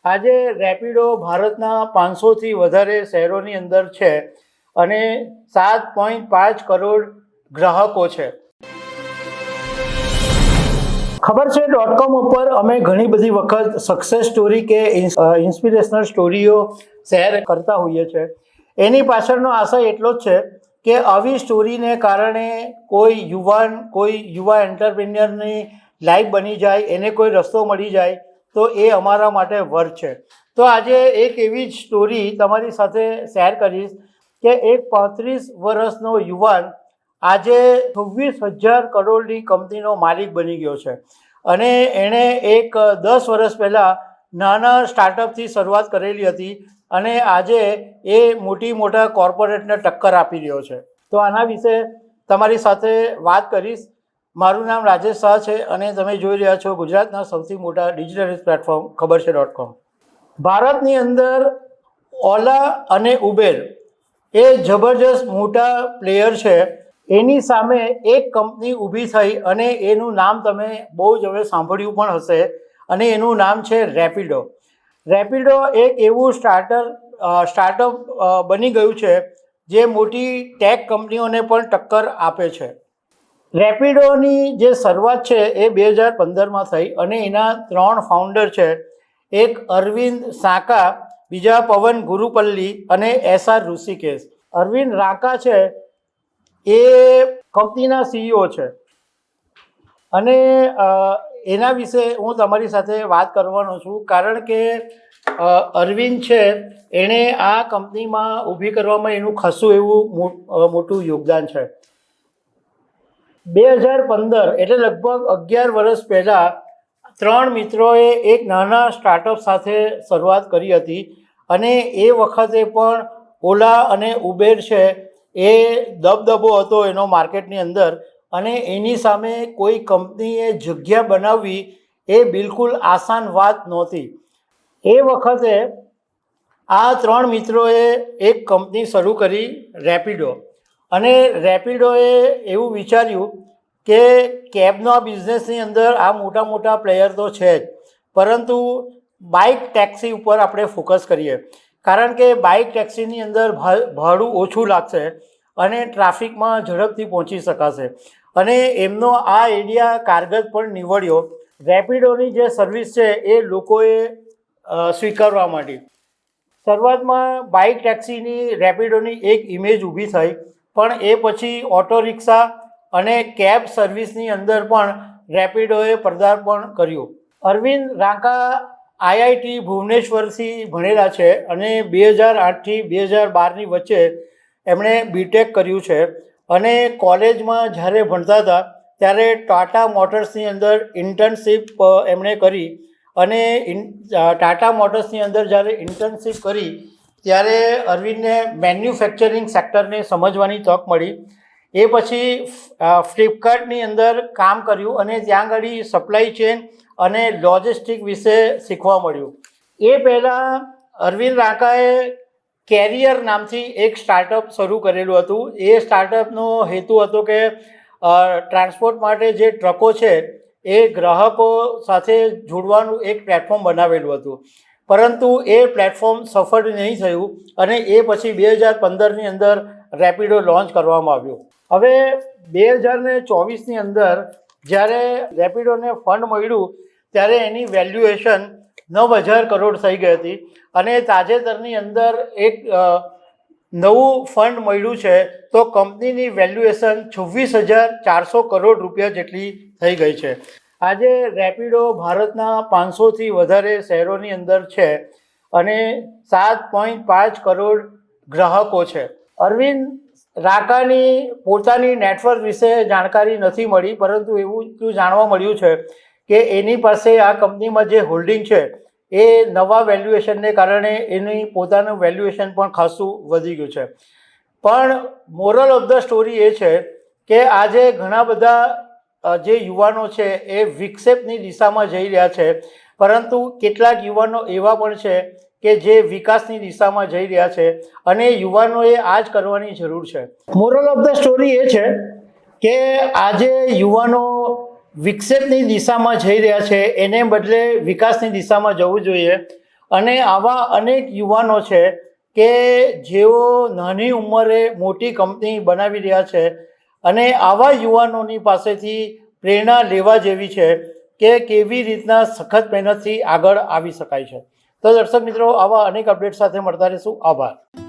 આજે રેપિડો ભારતના 500થી વધારે શહેરોની અંદર છે અને 7.5 કરોડ ગ્રાહકો છે. ખબર છે .com ઉપર અમે ઘણી બધી વખત સક્સેસ સ્ટોરી કે ઇન્સ્પિરેશનલ સ્ટોરીઓ શેર કરતા હોઈએ છીએ. એની પાછળનો આશય એટલો જ છે કે આવી સ્ટોરીને કારણે કોઈ યુવા એન્ટરપ્રિન્યોરની લાઈફ બની જાય, એને કોઈ રસ્તો મળી જાય તો એ અમારા માટે વર્ક છે. તો આજે એક એવી જ સ્ટોરી તમારી સાથે શેર કરીશ કે એક 35 વર્ષનો યુવાન આજે 26,000 કરોડની કંપનીનો માલિક બની ગયો છે અને એણે એક 10 વર્ષ પહેલાં નાના સ્ટાર્ટઅપથી શરૂઆત કરેલી હતી અને આજે એ મોટા કોર્પોરેટને ટક્કર આપી રહ્યો છે. તો આના વિશે તમારી સાથે વાત કરીશ. મારું નામ રાજેશ શાહ છે અને તમે જોઈ રહ્યા છો ગુજરાતના સૌથી મોટા ડિજિટલ પ્લેટફોર્મ ખબર છે .com. ભારતની અંદર ઓલા અને ઉબેર એ જબરજસ્ત મોટા પ્લેયર છે. એની સામે એક કંપની ઊભી થઈ અને એનું નામ તમે બહુ જ હવે સાંભળ્યું પણ હશે અને એનું નામ છે રેપિડો. રેપિડો એક એવું સ્ટાર્ટઅપ બની ગયું છે જે મોટી ટેક કંપનીઓને પણ ટક્કર આપે છે. રેપિડોની જે શરૂઆત છે એ 2015માં થઈ અને એના 3 ફાઉન્ડર છે. એક અરવિંદ સાંકા, બીજા પવન ગુરુપલ્લી અને SR ઋષિકેશ. અરવિંદ રાંકા છે એ કંપનીના CEO છે અને એના વિશે હું તમારી સાથે વાત કરવાનો છું કારણ કે અરવિંદ છે એણે આ કંપનીમાં ઊભી કરવામાં એનું ખાસું એવું મોટું યોગદાન છે. 2015 એટલે લગભગ 11 વર્ષ પહેલાં 3 મિત્રોએ એક નાના સ્ટાર્ટઅપ સાથે શરૂઆત કરી હતી અને એ વખતે પણ ઓલા અને ઉબેર છે એ દબદબો હતો એનો માર્કેટની અંદર અને એની સામે કોઈ કંપનીએ જગ્યા બનાવવી એ બિલકુલ આસાન વાત નહોતી. એ વખતે આ 3 મિત્રોએ એક કંપની શરૂ કરી રેપિડો અને રેપિડોએ એવું વિચાર્યું કે કેબના બિઝનેસની અંદર આ મોટા પ્લેયર તો છે જ, પરંતુ બાઇક ટેક્સી ઉપર આપણે ફોકસ કરીએ કારણ કે બાઇક ટેક્સીની અંદર ભાડું ઓછું લાગશે અને ટ્રાફિકમાં ઝડપથી પહોંચી શકાશે અને એમનો આ આઈડિયા કારગર પણ નીવડ્યો. રેપિડોની જે સર્વિસ છે એ લોકોએ સ્વીકારવા માંડી. શરૂઆતમાં બાઇક ટેક્સીની રેપિડોની એક ઇમેજ ઊભી થઈ, પણ એ પછી ઓટો રિક્ષા અને કેબ સર્વિસની અંદર પણ રેપિડોએ પદાર્પણ કર્યું. અરવિંદ રાંકા IIT ભુવનેશ્વરથી ભણેલા છે અને 2008થી 2012ની વચ્ચે એમણે BTech કર્યું છે અને કોલેજમાં જ્યારે ભણતા હતા ત્યારે ટાટા મોટર્સની અંદર ઇન્ટર્નશીપ એમણે કરી અને ટાટા મોટર્સની અંદર જ્યારે ઇન્ટર્નશીપ કરી ત્યારે અરવિંદને મેન્યુફેક્ચરિંગ સેક્ટરને સમજવાની તક મળી. એ પછી ફ્લિપકાર્ટની અંદર કામ કર્યું અને ત્યાં આગળ સપ્લાય ચેન અને લોજિસ્ટિક વિશે શીખવા મળ્યું. એ પહેલાં અરવિંદ રાંકાએ કેરિયર નામથી એક સ્ટાર્ટઅપ શરૂ કરેલું હતું. એ સ્ટાર્ટઅપનો હેતુ હતો કે ટ્રાન્સપોર્ટ માટે જે ટ્રકો છે એ ગ્રાહકો સાથે જોડવાનું એક પ્લેટફોર્મ બનાવેલું હતું, પરંતુ એ પ્લેટફોર્મ સફળ નહીં થયું અને એ પછી 2015ની અંદર રેપિડો લોન્ચ કરવામાં આવ્યું. હવે 2024ની અંદર જ્યારે રેપિડોને ફંડ મળ્યું ત્યારે એની વેલ્યુએશન 9,000 કરોડ થઈ ગઈ હતી અને તાજેતરની અંદર એક નવું ફંડ મળ્યું છે તો કંપનીની વેલ્યુએશન 26,400 કરોડ રૂપિયા જેટલી થઈ ગઈ છે. આજે રેપિડો ભારતના 500થી વધારે શહેરોની અંદર છે અને 7.5 કરોડ ગ્રાહકો છે. અરવિંદ રાંકાની પોતાની નેટવર્ક વિશે જાણકારી નથી મળી, પરંતુ એવું જાણવા મળ્યું છે કે એની પાસે આ કંપનીમાં જે હોલ્ડિંગ છે એ નવા વેલ્યુએશનને કારણે એની પોતાનું વેલ્યુએશન પણ ખાસું વધી ગયું છે. પણ મોરલ ઓફ ધ સ્ટોરી એ છે કે આજે ઘણા બધા જે યુવાનો છે એ વિક્ષેપની દિશામાં જઈ રહ્યા છે, પરંતુ કેટલાક યુવાનો એવા પણ છે કે જે વિકાસની દિશામાં જઈ રહ્યા છે અને યુવાનોએ આ જ કરવાની જરૂર છે. મોરલ ઓફ ધ સ્ટોરી એ છે કે આજે યુવાનો વિક્ષેપની દિશામાં જઈ રહ્યા છે, એને બદલે વિકાસની દિશામાં જવું જોઈએ અને આવા અનેક યુવાનો છે કે જેઓ નાની ઉંમરે મોટી કંપની બનાવી રહ્યા છે અને આવા યુવાનોની પાસેથી પ્રેરણા લેવા જેવી છે કે કેવી રીતના સખત મહેનતથી આગળ આવી શકાય છે. તો દર્શક મિત્રો, આવા અનેક અપડેટ સાથે મળતા રહીશું. આભાર.